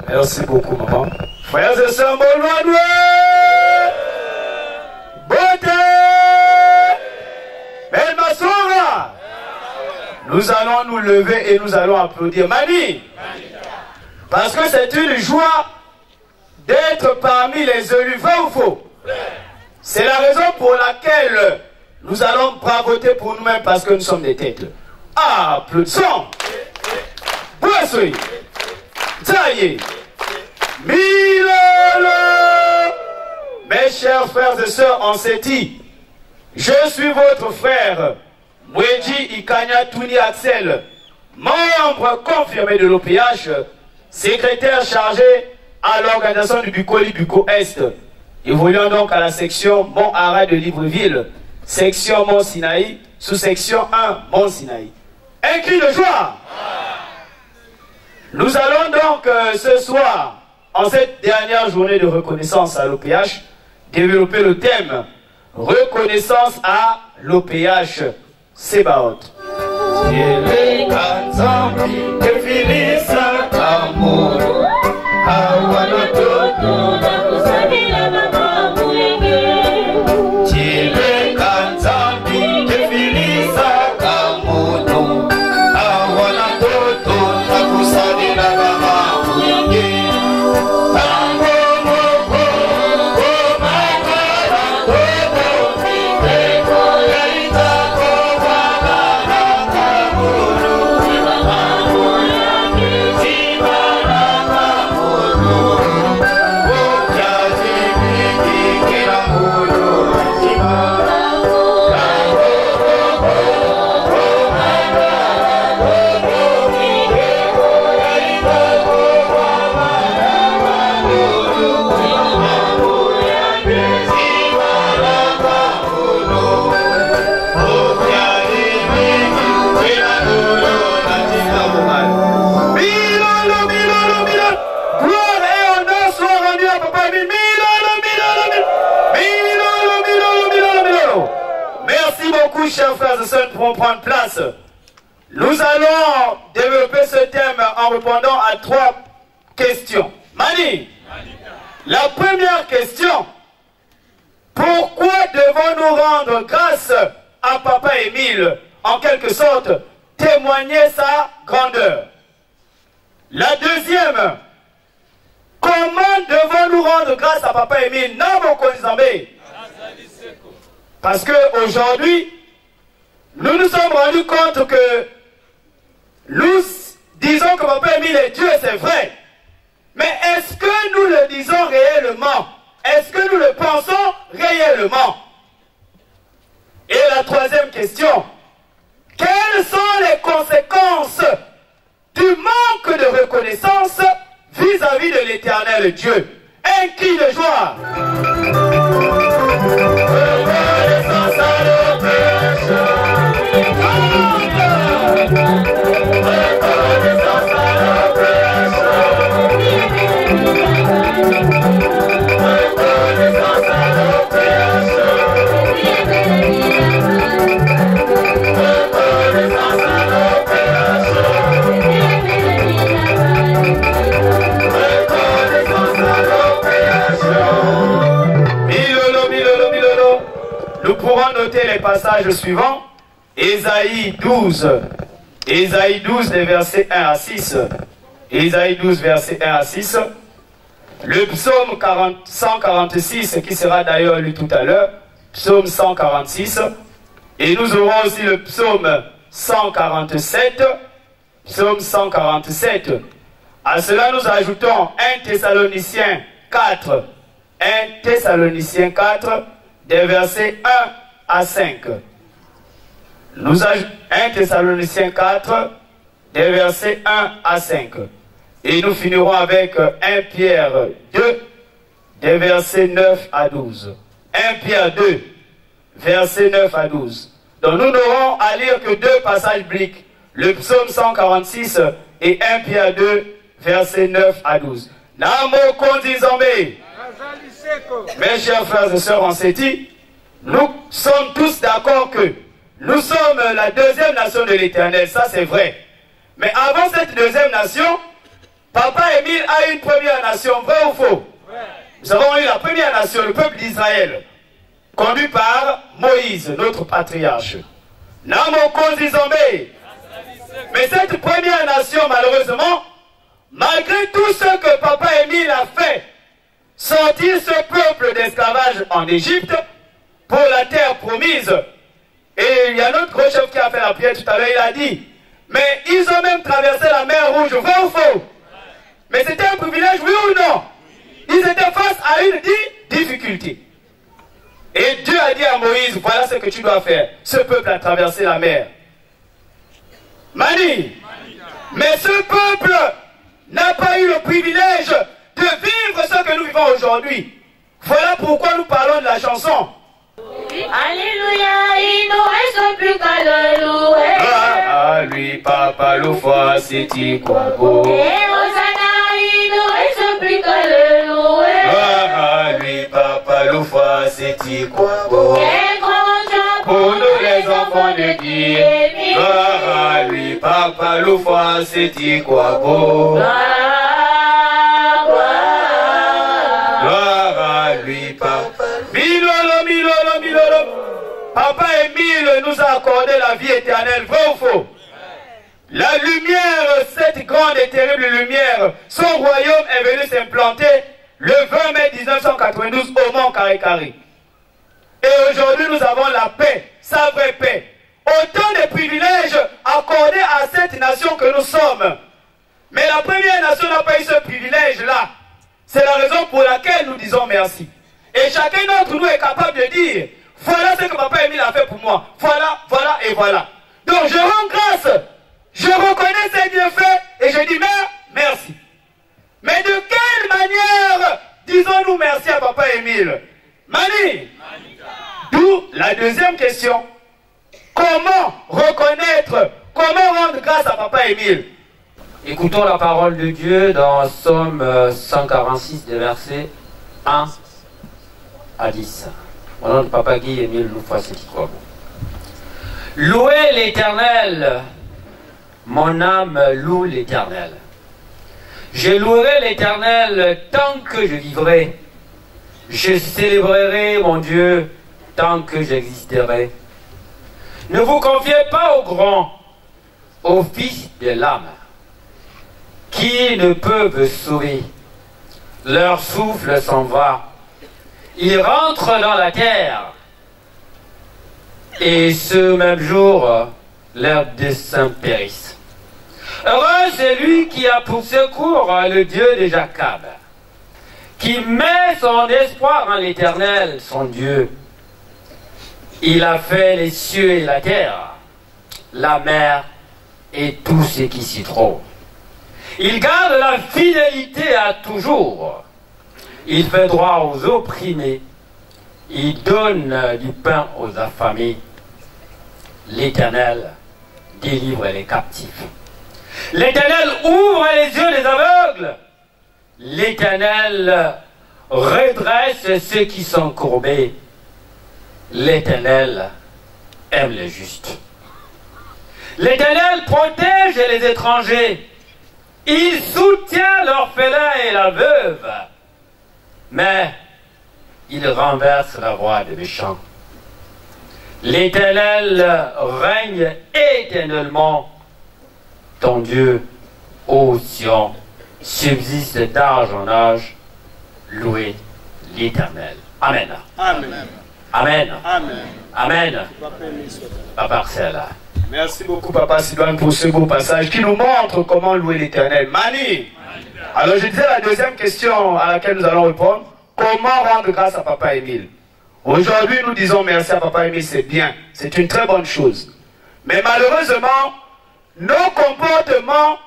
Merci beaucoup, maman. Frères et sœurs, bon loin, beauté, belle Massoura. Nous allons nous lever et nous allons applaudir Mani. Parce que c'est une joie d'être parmi les élus, vrai ou faux? C'est la raison pour laquelle nous allons bravoter pour nous-mêmes parce que nous sommes des têtes. Applaudissons. Boissez. Taillez. Milolo. Mes chers frères et sœurs, on s'est dit, je suis votre frère, Mweji Ikanya Touni Axel, membre confirmé de l'OPH, secrétaire chargé à l'organisation du Bukoli Buko Est, évoluant donc à la section Mont-Ara de Libreville, section Mont-Sinaï, sous-section 1 Mont-Sinaï. Un cri de joie. Nous allons donc ce soir, en cette dernière journée de reconnaissance à l'OPH, développer le thème reconnaissance à l'OPH Sebaot. Chers frères et sœurs, pour prendre place, nous allons développer ce thème en répondant à 3 questions. Mani, la première question, pourquoi devons-nous rendre grâce à Papa Émile, en quelque sorte, témoigner sa grandeur? La deuxième, comment devons-nous rendre grâce à Papa Émile? Parce qu'aujourd'hui, nous nous sommes rendus compte que nous disons que Papa Émile est Dieu, c'est vrai. Mais est-ce que nous le disons réellement? Est-ce que nous le pensons réellement? Et la troisième question, quelles sont les conséquences du manque de reconnaissance vis-à-vis de l'Éternel Dieu? Un cri de joie. Nous pourrons noter les passages suivants. Ésaïe 12. Ésaïe 12, des versets 1 à 6. Ésaïe 12, versets 1 à 6. Le psaume 146, qui sera d'ailleurs lu tout à l'heure. Psaume 146. Et nous aurons aussi le psaume 147. Psaume 147. À cela, nous ajoutons 1 Thessaloniciens 4. 1 Thessaloniciens 4, des versets 1 à 5. Nous ajoutons 1 Thessaloniciens 4, des versets 1 à 5. Et nous finirons avec 1 Pierre 2, des versets 9 à 12. 1 Pierre 2, versets 9 à 12. Donc nous n'aurons à lire que 2 passages bibliques. Le psaume 146 et 1 Pierre 2, versets 9 à 12. Namo Konzizombe. Mes chers frères et sœurs en Séti, nous sommes tous d'accord que nous sommes la deuxième nation de l'Éternel, ça c'est vrai. Mais avant cette deuxième nation, Papa Émile a une première nation, vrai ou faux? Nous avons eu la première nation, le peuple d'Israël, conduit par Moïse, notre patriarche. Mais cette première nation, malheureusement, malgré tout ce que Papa Émile a fait, sortir ce peuple d'esclavage en Égypte pour la terre promise, et il y a notre gros chef qui a fait la prière tout à l'heure, il a dit, mais ils ont même traversé la mer Rouge, vrai ou faux? Mais c'était un privilège, oui ou non? Ils étaient face à une difficulté. Et Dieu a dit à Moïse, voilà ce que tu dois faire. Ce peuple a traversé la mer. Mani. Mais ce peuple n'a pas eu le privilège de vivre ce que nous vivons aujourd'hui. Voilà pourquoi nous parlons de la chanson. Alléluia, il ne reste plus qu'à le louer. Ah, lui, papa, le foi, c'est quoi beau. Et Hosanna, il ne reste plus qu'à le louer. Ah, lui, papa, le foi, c'est quoi beau. Et grand joie Pour nous les enfants de Dieu. Ah, lui, papa, le foi, c'est quoi beau. Papa Émile nous a accordé la vie éternelle, vrai ou faux? La lumière, cette grande et terrible lumière, son royaume est venu s'implanter le 20 mai 1992 au Mont Carré-Carré. Et aujourd'hui nous avons la paix, sa vraie paix. Autant de privilèges accordés à cette nation que nous sommes. Mais la première nation n'a pas eu ce privilège-là. C'est la raison pour laquelle nous disons merci. Et chacun d'entre nous est capable de dire, voilà ce que Papa Émile a fait pour moi. Voilà, voilà et voilà. Donc je rends grâce. Je reconnais ses bienfaits et je dis merci. Mais de quelle manière disons-nous merci à Papa Émile? Mani. D'où la deuxième question. Comment reconnaître, comment rendre grâce à Papa Émile? Écoutons la parole de Dieu dans Somme 146, des versets 1 à 10. Mon nom de Papa Guy Émile Loufouasséti-Kouabou. Louez l'Éternel, mon âme loue l'Éternel. Je louerai l'Éternel tant que je vivrai. Je célébrerai mon Dieu tant que j'existerai. Ne vous confiez pas aux grands, aux fils de l'âme, qui ne peuvent sauver. Leur souffle s'en va. Ils rentrent dans la terre. Et ce même jour, leurs desseins périssent. Heureux celui qui a pour secours le Dieu de Jacob, qui met son espoir en l'Éternel, son Dieu. Il a fait les cieux et la terre, la mer et tout ce qui s'y trouve. Il garde la fidélité à toujours. Il fait droit aux opprimés. Il donne du pain aux affamés. L'Éternel délivre les captifs. L'Éternel ouvre les yeux des aveugles. L'Éternel redresse ceux qui sont courbés. L'Éternel aime les justes. L'Éternel protège les étrangers. Il soutient l'orphelin et la veuve. Mais il renverse la voie des méchants. L'Éternel règne éternellement. Ton Dieu, ô Sion, subsiste d'âge en âge. Louez l'Éternel. Amen. Amen. Amen. Amen. Amen. Papa Arcela. Merci beaucoup Papa Sidoine pour ce beau passage qui nous montre comment louer l'Éternel. Mani. Alors je disais la deuxième question à laquelle nous allons répondre. Comment rendre grâce à Papa Émile? Aujourd'hui nous disons merci à Papa Émile, c'est bien. C'est une très bonne chose. Mais malheureusement, nos comportements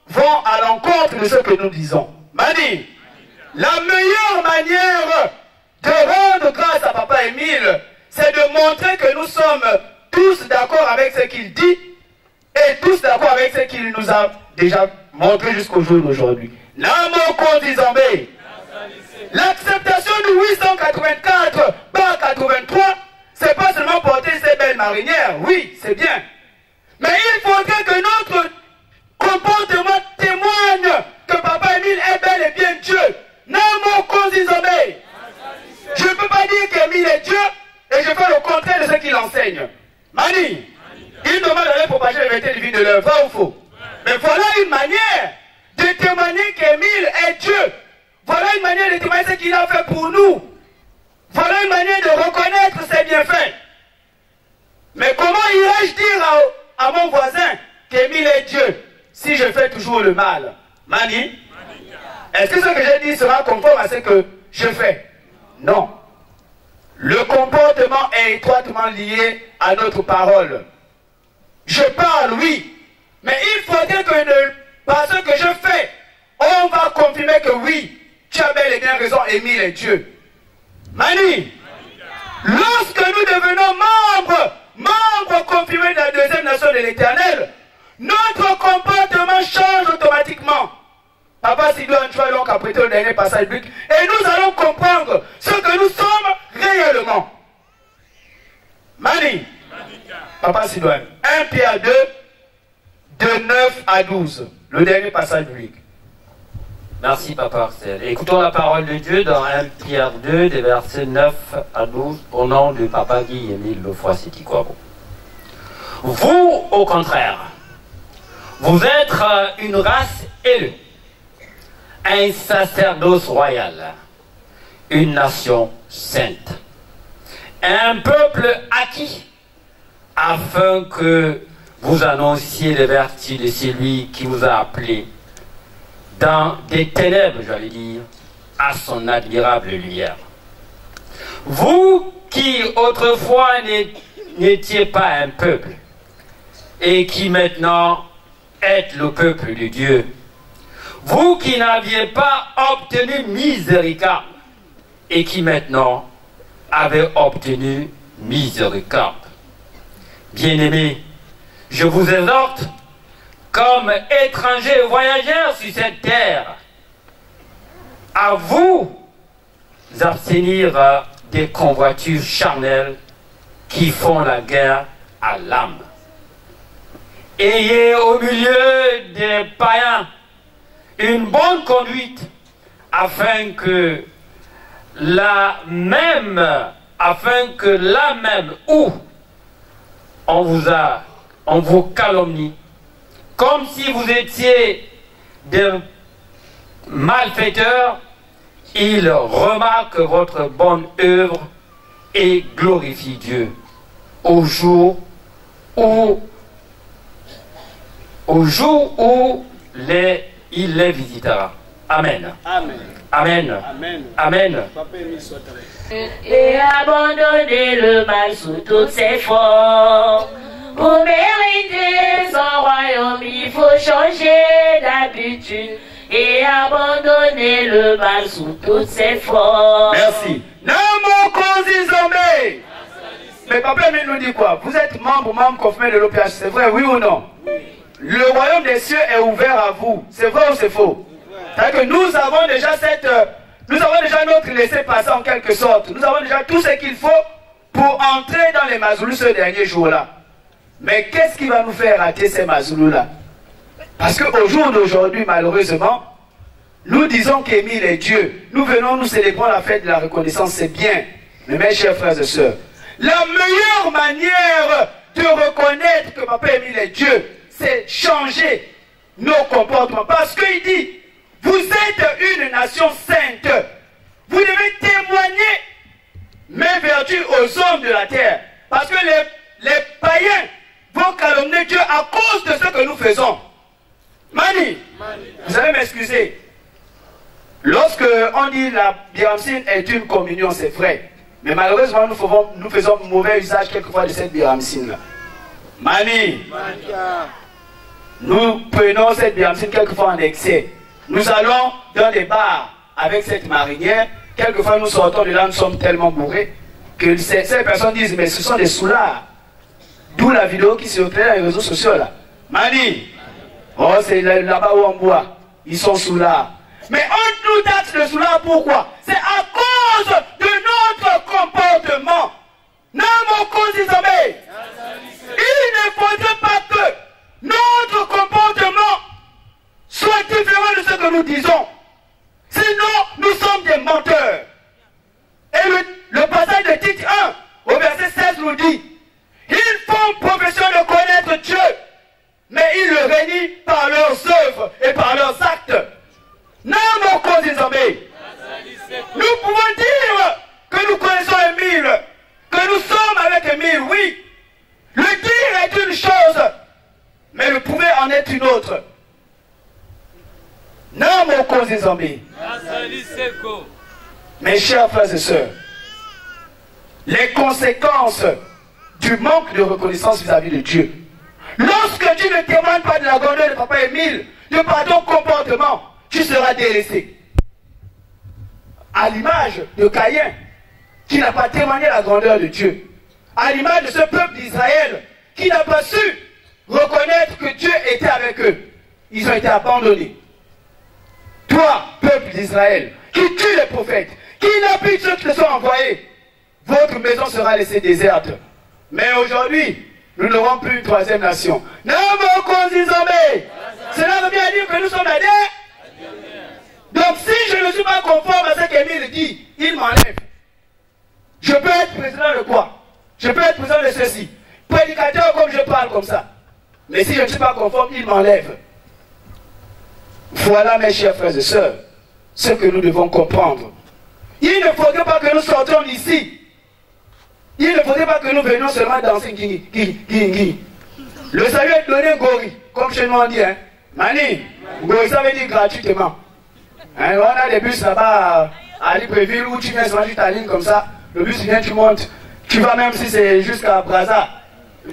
vont à l'encontre de ce que nous disons. Mani. La meilleure manière de rendre grâce à Papa Émile, c'est de montrer que nous sommes tous d'accord avec ce qu'il dit et tous d'accord avec ce qu'il nous a déjà montré jusqu'au jour d'aujourd'hui. Namo Kondizambe. l'acceptation du 884 par 83, c'est pas seulement porter ces belles marinières, oui, c'est bien. Mais il faudrait que notre comportement témoigne que Papa Émile est bel et bien Dieu. Je ne peux pas dire qu'Émile est Dieu et je fais le contraire de ce qu'il enseigne. Mani, il demande d'aller propager la vérité divine de l'œuvre, vrai ou faux? Mais voilà une manière de témoigner qu'Émile est Dieu. Voilà une manière de témoigner ce qu'il a fait pour nous. Voilà une manière de reconnaître ses bienfaits. Mais comment irais-je dire à mon voisin qu'Émile est Dieu si je fais toujours le mal? Mani, est-ce que ce que j'ai dit sera conforme à ce que je fais? Non. Le comportement est étroitement lié à notre parole. Je parle, oui, mais il faudrait que par ce que je fais, on va confirmer que oui, tu as bel et bien raison, Émile est Dieu. Mani, lorsque nous devenons membres confirmés de la deuxième nation de l'Éternel, notre comportement change automatiquement. Papa Sidoine, tu vas donc apprêter le dernier passage biblique et nous allons comprendre ce que nous sommes réellement. Mani, Papa Sidoine, 1 Pierre 2, de 9 à 12, le dernier passage biblique. Merci Papa Arcel. Écoutons la parole de Dieu dans 1 Pierre 2, des versets 9 à 12, au nom de Papa Guy Émile Lefroy-Sétiquabo. Vous, au contraire, vous êtes une race élue, un sacerdoce royal, une nation sainte, un peuple acquis, afin que vous annonciez les vertus de celui qui vous a appelé dans des ténèbres, j'allais dire, à son admirable lumière. Vous qui autrefois n'étiez pas un peuple, et qui maintenant êtes le peuple de Dieu, vous qui n'aviez pas obtenu miséricorde, et qui maintenant avez obtenu miséricorde. Bien-aimés, je vous exhorte, comme étrangers et voyageurs sur cette terre, à vous abstenir des convoitures charnelles qui font la guerre à l'âme. Ayez au milieu des païens une bonne conduite, afin que là même où on vous calomnie, comme si vous étiez des malfaiteurs, il remarque votre bonne œuvre et glorifie Dieu au jour où il les visitera. Amen. Amen. Amen. Amen. Amen. Et abandonner le mal sous toutes ses formes. Pour mériter son royaume, il faut changer d'habitude et abandonner le mal sous toutes ses formes. Merci. Mais Papa Émile nous dit quoi? Vous êtes membre confirmé de l'OPH, c'est vrai, oui ou non? Le royaume des cieux est ouvert à vous. C'est vrai ou c'est faux? C'est-à-dire que nous avons déjà notre laissez-passer en quelque sorte. Nous avons déjà tout ce qu'il faut pour entrer dans les Mazoulous ce dernier jour-là. Mais qu'est-ce qui va nous faire rater ces Mazoulous-là? Parce qu'au jour d'aujourd'hui, malheureusement, nous disons qu'Émile est Dieu. Nous venons, nous célébrons la fête de la reconnaissance, c'est bien. Mais mes chers frères et sœurs, la meilleure manière de reconnaître que Papa Émile est Dieu, c'est changer nos comportements. Parce qu'il dit, vous êtes une nation sainte. Vous devez témoigner mes vertus aux hommes de la terre. Parce que les païens vont calomnier Dieu à cause de ce que nous faisons. Mani, vous allez m'excuser. Lorsque on dit la biramcine est une communion, c'est vrai. Mais malheureusement, nous faisons mauvais usage quelquefois de cette biramcine-là. Mani, nous prenons cette biramcine quelquefois en excès. Nous allons dans des bars avec cette marinière. Quelquefois, nous sortons de là, nous sommes tellement bourrés que ces personnes disent, mais ce sont des soulards. D'où la vidéo qui se retrouve dans les réseaux sociaux là. Mani, oh, c'est là-bas où on boit. Ils sont soulards. Mais on nous taxe de cela, pourquoi? C'est à cause de notre comportement. Non, mon cousin, il ne faudrait pas que notre comportement soit différent de ce que nous disons. Sinon, nous sommes des menteurs. Et le passage de Tite 1, au verset 16, nous dit, ils font profession de connaître Dieu, mais ils le rénient par leurs œuvres et par leurs actes. Non, mon cousin, nous pouvons dire que nous connaissons Émile, que nous sommes avec Émile, oui. Le dire est une chose, mais le prouver en est une autre. Non, mon cousin Zambé. Mes chers frères et sœurs, les conséquences du manque de reconnaissance vis-à-vis de Dieu. Lorsque tu ne témoignes pas de la grandeur de Papa Émile, de par ton comportement, tu seras délaissé. À l'image de Caïn, qui n'a pas témoigné la grandeur de Dieu. À l'image de ce peuple d'Israël, qui n'a pas su reconnaître que Dieu était avec eux. Ils ont été abandonnés. Toi, peuple d'Israël, qui tue les prophètes, qui n'appuie ceux qui te sont envoyés, votre maison sera laissée déserte. Mais aujourd'hui, nous n'aurons plus une troisième nation. Non, mon cousin, cela veut bien dire que nous sommes adhérents. Donc si je ne suis pas conforme à ce qu'Émile dit, il m'enlève. Je peux être président de quoi? Je peux être président de ceci. Prédicateur comme je parle comme ça. Mais si je ne suis pas conforme, il m'enlève. Voilà, mes chers frères et sœurs, ce que nous devons comprendre. Il ne faudrait pas que nous sortions d'ici. Il ne faudrait pas que nous venions seulement danser. Le salut est donné Gori, comme chez nous on dit. Hein. Mani, Gori, ça veut dire gratuitement. Hein, on a des bus là-bas à Libreville où tu viens sur ta ligne comme ça. Le bus vient, tu montes. Tu vas même si c'est jusqu'à Brazza.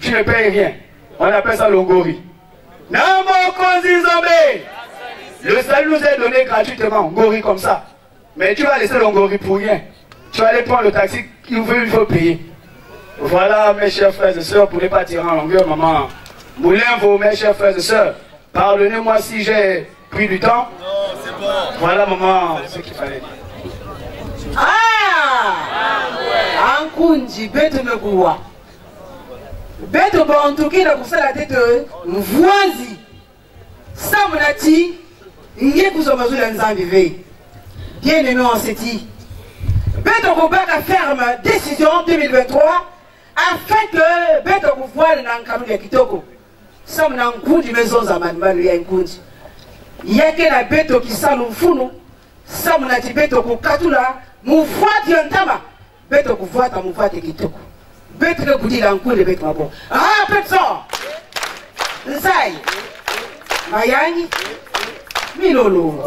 Tu ne payes rien. On appelle ça le Gori. Non, mon cousin Zambé. Le salut nous est donné gratuitement. Gori comme ça. Mais tu vas laisser le Gori pour rien. Tu vas aller prendre le taxi qu'il faut payer. Voilà, mes chers frères et sœurs, pour ne pas tirer en longueur, maman. Moulin, vous, mes chers frères et sœurs, pardonnez-moi si j'ai pris du temps. Non, c'est bon. Voilà, maman, ce qu'il fallait dire. Ah! Ankunji, beto meguwa. Beto bantuki na kusala tete mvuanzi. Samunati, nge kuzomazula nzambi ve. Bien aimé en seti. Beto Kobaka ferme décision 2023 afin que Beto Kouvoile n'encanou ya kitoko. Sam na nkundi maison za manimanu ya nkundi. Yake na Beto kisalu mfunu. Sam na ti Beto kukatula mufwati yantama. Beto kufuata mufwati kitoko. Beto ke kudi la nkundi Beto mabo. Ah, Petson! Nzai! Mayangi! Milolo!